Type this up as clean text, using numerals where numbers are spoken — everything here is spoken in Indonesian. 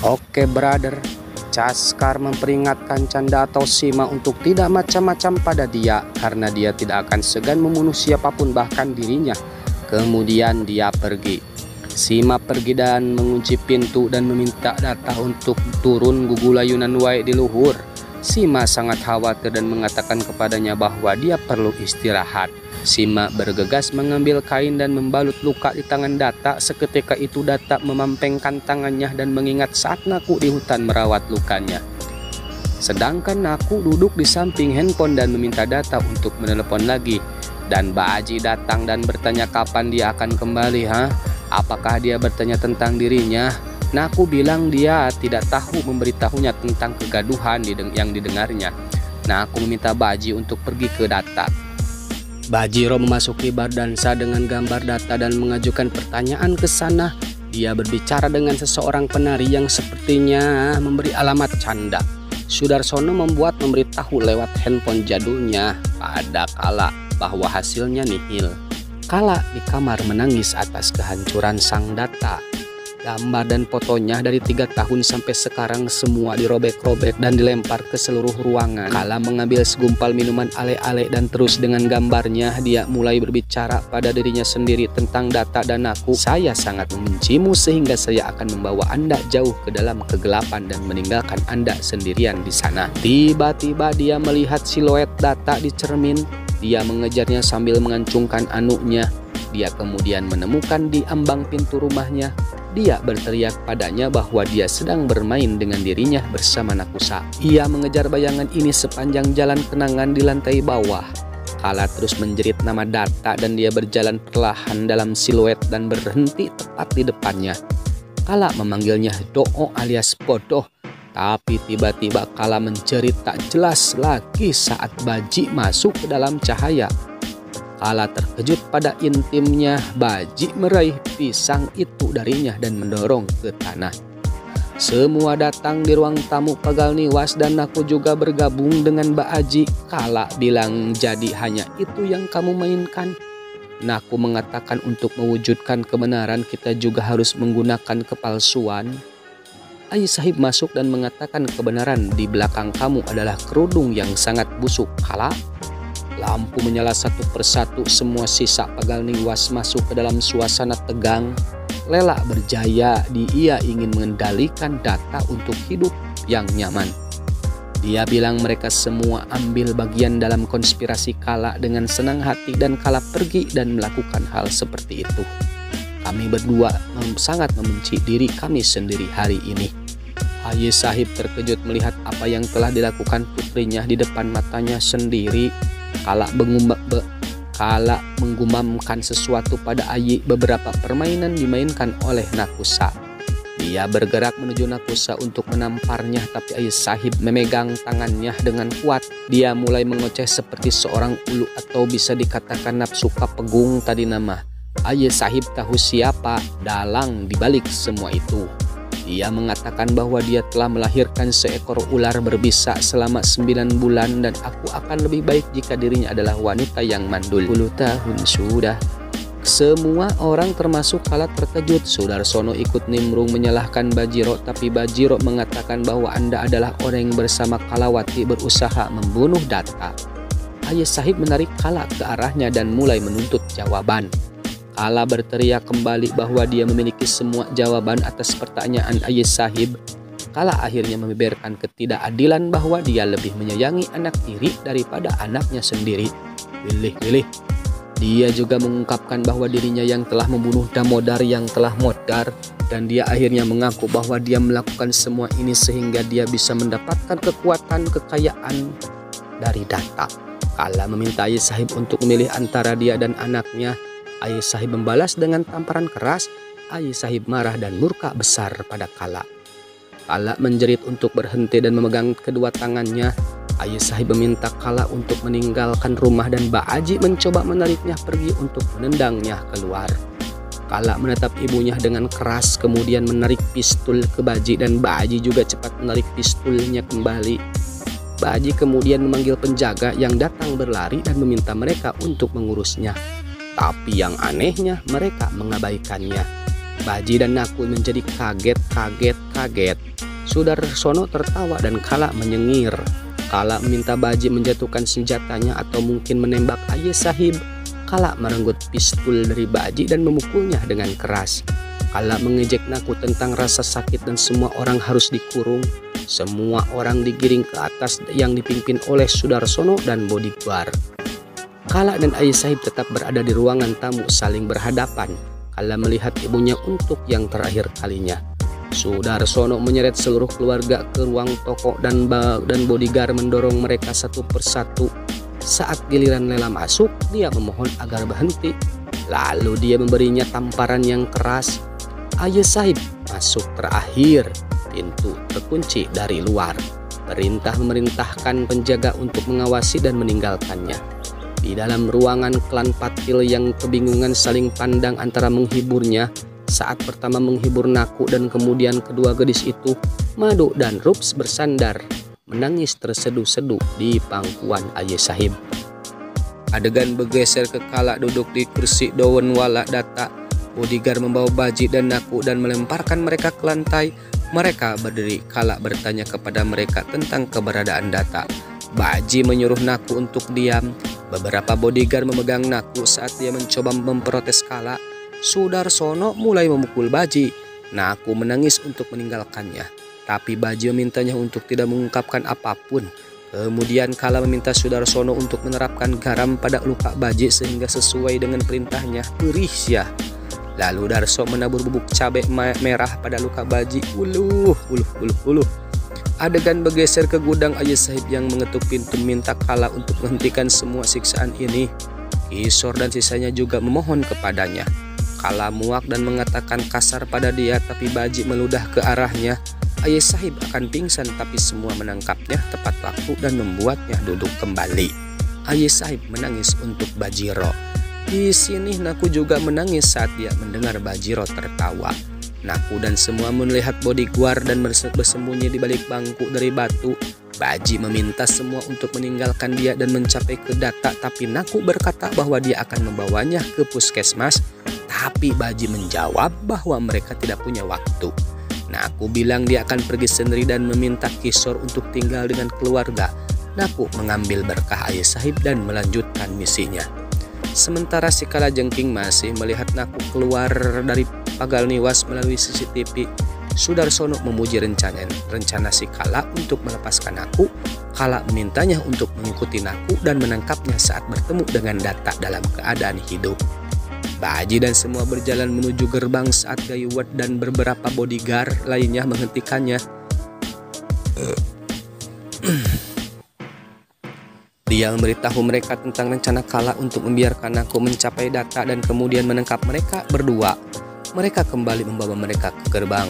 Oke brother, Caskar memperingatkan Canda atau Sima untuk tidak macam-macam pada dia karena dia tidak akan segan membunuh siapapun bahkan dirinya. Kemudian dia pergi. Sima pergi dan mengunci pintu dan meminta Datta untuk turun gugulayunan wae di luhur. Sima sangat khawatir dan mengatakan kepadanya bahwa dia perlu istirahat. Sima bergegas mengambil kain dan membalut luka di tangan Datta. Seketika itu Datta memampengkan tangannya dan mengingat saat Naku di hutan merawat lukanya. Sedangkan Naku duduk di samping handphone dan meminta Datta untuk menelepon lagi. Dan Baaji datang dan bertanya kapan dia akan kembali. Apakah dia bertanya tentang dirinya? Naku bilang dia tidak tahu, memberitahunya tentang kegaduhan yang didengarnya. Naku meminta Baaji untuk pergi ke Datta. Bajiro memasuki bar dansa dengan gambar Datta dan mengajukan pertanyaan ke sana. Dia berbicara dengan seseorang penari yang sepertinya memberi alamat Canda. Sudarsono memberitahu lewat handphone jadulnya pada Kala bahwa hasilnya nihil. Kala di kamar menangis atas kehancuran sang Datta. Gambar dan fotonya dari 3 tahun sampai sekarang semua dirobek-robek dan dilempar ke seluruh ruangan. Kala mengambil segumpal minuman ale-ale dan terus dengan gambarnya dia mulai berbicara pada dirinya sendiri tentang Datta dan Naku. Saya sangat membencimu sehingga saya akan membawa Anda jauh ke dalam kegelapan dan meninggalkan Anda sendirian di sana. Tiba-tiba dia melihat siluet Datta di cermin. Dia mengejarnya sambil mengancungkan anuknya. Dia kemudian menemukan di ambang pintu rumahnya. Dia berteriak padanya bahwa dia sedang bermain dengan dirinya bersama Nakusa. Ia mengejar bayangan ini sepanjang jalan kenangan di lantai bawah. Kala terus menjerit nama Datta dan dia berjalan perlahan dalam siluet dan berhenti tepat di depannya. Kala memanggilnya Doo alias bodoh. Tapi tiba-tiba Kala menjerit tak jelas lagi saat Baji masuk ke dalam cahaya. Kala terkejut pada intimnya. Baji meraih pisang itu darinya dan mendorong ke tanah. Semua datang di ruang tamu Pagal Niwas dan aku juga bergabung dengan Mbak Aji. Kala bilang, jadi hanya itu yang kamu mainkan? Naku mengatakan untuk mewujudkan kebenaran kita juga harus menggunakan kepalsuan. Ayi Sahib masuk dan mengatakan kebenaran di belakang kamu adalah kerudung yang sangat busuk. Kala, lampu menyala satu persatu. Semua sisa Pagal Niwas masuk ke dalam suasana tegang. Lela berjaya. Dia ingin mengendalikan Datta untuk hidup yang nyaman. Dia bilang mereka semua ambil bagian dalam konspirasi Kala dengan senang hati dan Kala pergi dan melakukan hal seperti itu. Kami berdua sangat membenci diri kami sendiri hari ini. Ayi Sahib terkejut melihat apa yang telah dilakukan putrinya di depan matanya sendiri. Kala menggumamkan sesuatu pada Ayi. Beberapa permainan dimainkan oleh Nakusa. Dia bergerak menuju Nakusa untuk menamparnya, tapi Ayi Sahib memegang tangannya dengan kuat. Dia mulai mengoceh seperti seorang ulu atau bisa dikatakan nafsu kapegung tadi nama. Ayi Sahib tahu siapa dalang dibalik semua itu. Dia mengatakan bahwa dia telah melahirkan seekor ular berbisa selama 9 bulan dan aku akan lebih baik jika dirinya adalah wanita yang mandul. 10 tahun sudah. Semua orang termasuk Kala terkejut. Sudarsono ikut nimbrung menyalahkan Bajiro, tapi Bajiro mengatakan bahwa Anda adalah orang yang bersama Kalawati berusaha membunuh Datta. Ayi Sahib menarik Kala ke arahnya dan mulai menuntut jawaban. Kala berteriak kembali bahwa dia memiliki semua jawaban atas pertanyaan Ayi Sahib. Kala akhirnya membeberkan ketidakadilan bahwa dia lebih menyayangi anak tiri daripada anaknya sendiri. Pilih-pilih. Dia juga mengungkapkan bahwa dirinya yang telah membunuh Damodar yang telah modar, dan dia akhirnya mengaku bahwa dia melakukan semua ini sehingga dia bisa mendapatkan kekuatan kekayaan dari Datta. Kala meminta Ayi Sahib untuk memilih antara dia dan anaknya. Ayi Sahib membalas dengan tamparan keras. Ayi Sahib marah dan murka besar pada Kala. Kala menjerit untuk berhenti dan memegang kedua tangannya. Ayi Sahib meminta Kala untuk meninggalkan rumah dan Mbak Aji mencoba menariknya pergi untuk menendangnya keluar. Kala menatap ibunya dengan keras, kemudian menarik pistol ke Baji dan Mbak Aji juga cepat menarik pistolnya kembali. Mbak Aji kemudian memanggil penjaga yang datang berlari dan meminta mereka untuk mengurusnya. Tapi yang anehnya mereka mengabaikannya. Baji dan Naku menjadi kaget. Sudarsono tertawa dan Kala menyengir. Kala meminta Baji menjatuhkan senjatanya atau mungkin menembak Ayah Sahib. Kala merenggut pistol dari Baji dan memukulnya dengan keras. Kala mengejek Naku tentang rasa sakit dan semua orang harus dikurung. Semua orang digiring ke atas yang dipimpin oleh Sudarsono dan bodyguard. Kala dan Ayah Sahib tetap berada di ruangan tamu saling berhadapan. Kala melihat ibunya untuk yang terakhir kalinya. Sudarsono menyeret seluruh keluarga ke ruang toko dan bodyguard mendorong mereka satu persatu. Saat giliran Lela masuk, dia memohon agar berhenti. Lalu dia memberinya tamparan yang keras. Ayah Sahib masuk terakhir. Pintu terkunci dari luar. Perintah memerintahkan penjaga untuk mengawasi dan meninggalkannya. Di dalam ruangan, klan Patil yang kebingungan saling pandang antara menghiburnya. Saat pertama menghibur Naku dan kemudian kedua gadis itu, Madu dan Rups bersandar menangis terseduh-seduh di pangkuan Ayah Sahib. Adegan bergeser ke Kala duduk di kursi Dowen Wala Data. Bodyguard membawa Baji dan Naku dan melemparkan mereka ke lantai. Mereka berdiri. Kala bertanya kepada mereka tentang keberadaan Data. Baji menyuruh Naku untuk diam. Beberapa bodyguard memegang Naku saat dia mencoba memprotes Kala. Sudarsono mulai memukul Baji. Naku menangis untuk meninggalkannya, tapi Baji memintanya untuk tidak mengungkapkan apapun. Kemudian Kala meminta Sudarsono untuk menerapkan garam pada luka Baji sehingga sesuai dengan perintahnya. Perih. Lalu Darso menabur bubuk cabai merah pada luka Baji. Uluh. Adegan bergeser ke gudang Ayah Sahib yang mengetuk pintu minta Kala untuk menghentikan semua siksaan ini. Kisor dan sisanya juga memohon kepadanya. Kala muak dan mengatakan kasar pada dia, tapi Baji meludah ke arahnya. Ayah Sahib akan pingsan, tapi semua menangkapnya tepat waktu dan membuatnya duduk kembali. Ayah Sahib menangis untuk Bajiro. Di sini Naku juga menangis saat dia mendengar Bajiro tertawa. Naku dan semua melihat bodyguard dan bersembunyi di balik bangku dari batu. Baji meminta semua untuk meninggalkan dia dan mencapai ke Data, tapi Naku berkata bahwa dia akan membawanya ke puskesmas. Tapi Baji menjawab bahwa mereka tidak punya waktu. Naku bilang dia akan pergi sendiri dan meminta Kisor untuk tinggal dengan keluarga. Naku mengambil berkah Ayah Sahib dan melanjutkan misinya. Sementara si Kalajengking masih melihat Naku keluar dari pagar niwas melalui CCTV. Sudarsono memuji rencana si Kala untuk melepaskan Naku. Kala memintanya untuk mengikuti Naku dan menangkapnya saat bertemu dengan Data dalam keadaan hidup. Baji dan semua berjalan menuju gerbang saat Gayuwat dan beberapa bodyguard lainnya menghentikannya. Dia memberitahu mereka tentang rencana Kala untuk membiarkan Naku mencapai Data dan kemudian menangkap mereka berdua. Mereka kembali membawa mereka ke gerbang.